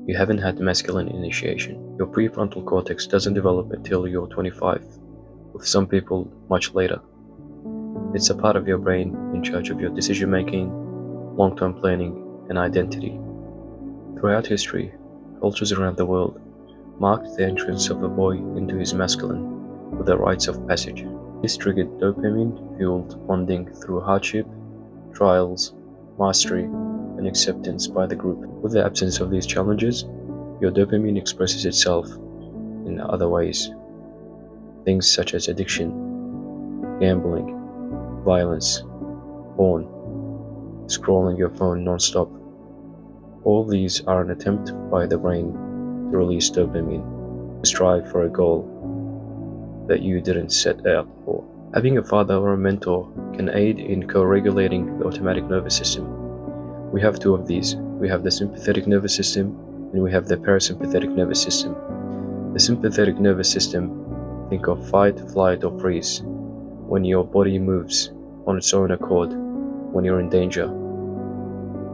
You haven't had masculine initiation. Your prefrontal cortex doesn't develop until you're 25, with some people much later. It's a part of your brain in charge of your decision making, long-term planning, and identity. Throughout history, cultures around the world marked the entrance of a boy into his masculine with the rites of passage. This triggered dopamine-fueled bonding through hardship, trials, mastery, and acceptance by the group. With the absence of these challenges, your dopamine expresses itself in other ways. Things such as addiction, gambling, violence, porn, scrolling your phone non-stop. All these are an attempt by the brain to release dopamine, to strive for a goal that you didn't set out for. Having a father or a mentor can aid in co-regulating the automatic nervous system. We have two of these. We have the sympathetic nervous system and we have the parasympathetic nervous system. The sympathetic nervous system, think of fight, flight, or freeze, when your body moves on its own accord, when you're in danger.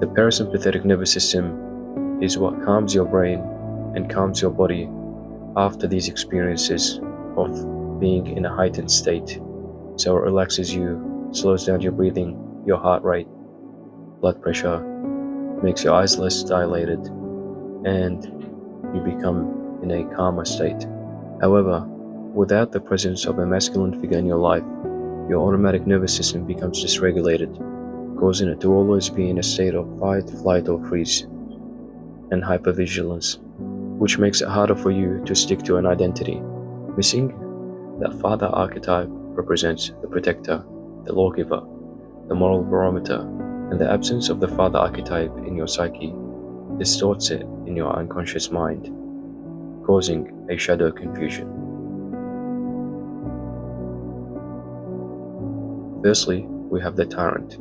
The parasympathetic nervous system is what calms your brain and calms your body after these experiences of being in a heightened state. So it relaxes you, slows down your breathing, your heart rate, blood pressure, makes your eyes less dilated, and you become in a calmer state. However, without the presence of a masculine figure in your life, your automatic nervous system becomes dysregulated, causing it to always be in a state of fight, flight, or freeze, and hypervigilance, which makes it harder for you to stick to an identity. Missing that father archetype represents the protector, the lawgiver, the moral barometer, and the absence of the father archetype in your psyche distorts it in your unconscious mind, causing a shadow confusion. Firstly, we have the tyrant,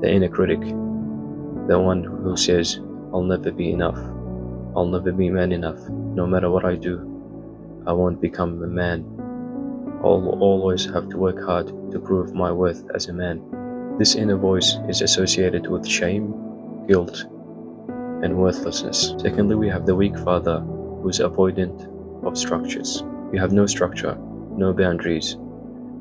the inner critic, the one who says, "I'll never be enough, I'll never be man enough, no matter what I do, I won't become a man, I'll always have to work hard to prove my worth as a man." This inner voice is associated with shame, guilt, and worthlessness. Secondly, we have the weak father, who's avoidant of structures. You have no structure, no boundaries,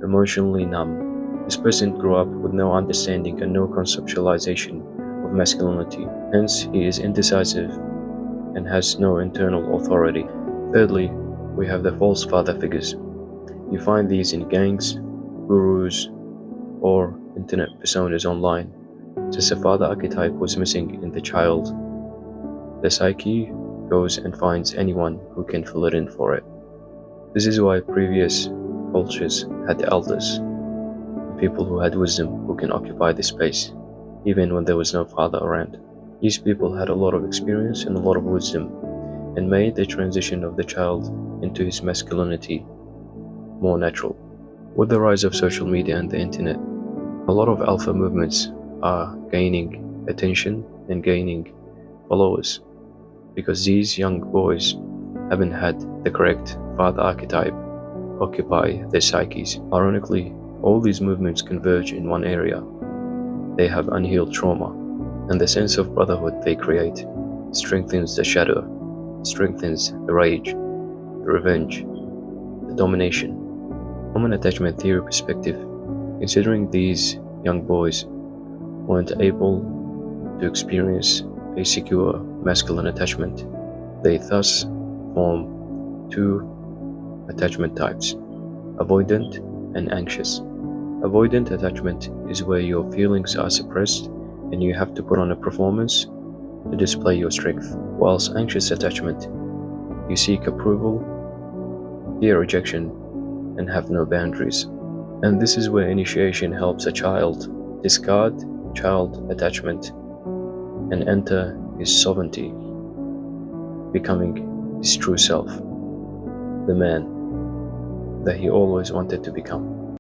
emotionally numb. This person grew up with no understanding and no conceptualization of masculinity. Hence, he is indecisive and has no internal authority. Thirdly, we have the false father figures. You find these in gangs, gurus, or internet personas online. Since the father archetype was missing in the child, the psyche goes and finds anyone who can fill it in for it. This is why previous cultures had elders, people who had wisdom who can occupy this space, even when there was no father around. These people had a lot of experience and a lot of wisdom, and made the transition of the child into his masculinity more natural. With the rise of social media and the internet, a lot of alpha movements are gaining attention and gaining followers, because these young boys haven't had the correct father archetype occupy their psyches. Ironically, all these movements converge in one area. They have unhealed trauma, and the sense of brotherhood they create strengthens the shadow, strengthens the rage, the revenge, the domination. From an attachment theory perspective, considering these young boys weren't able to experience a secure masculine attachment, they thus form two attachment types: avoidant and anxious. Avoidant attachment is where your feelings are suppressed and you have to put on a performance to display your strength. Whilst anxious attachment, you seek approval, fear rejection, and have no boundaries. And this is where initiation helps a child discard child attachment and enter his sovereignty, becoming his true self, the man that he always wanted to become.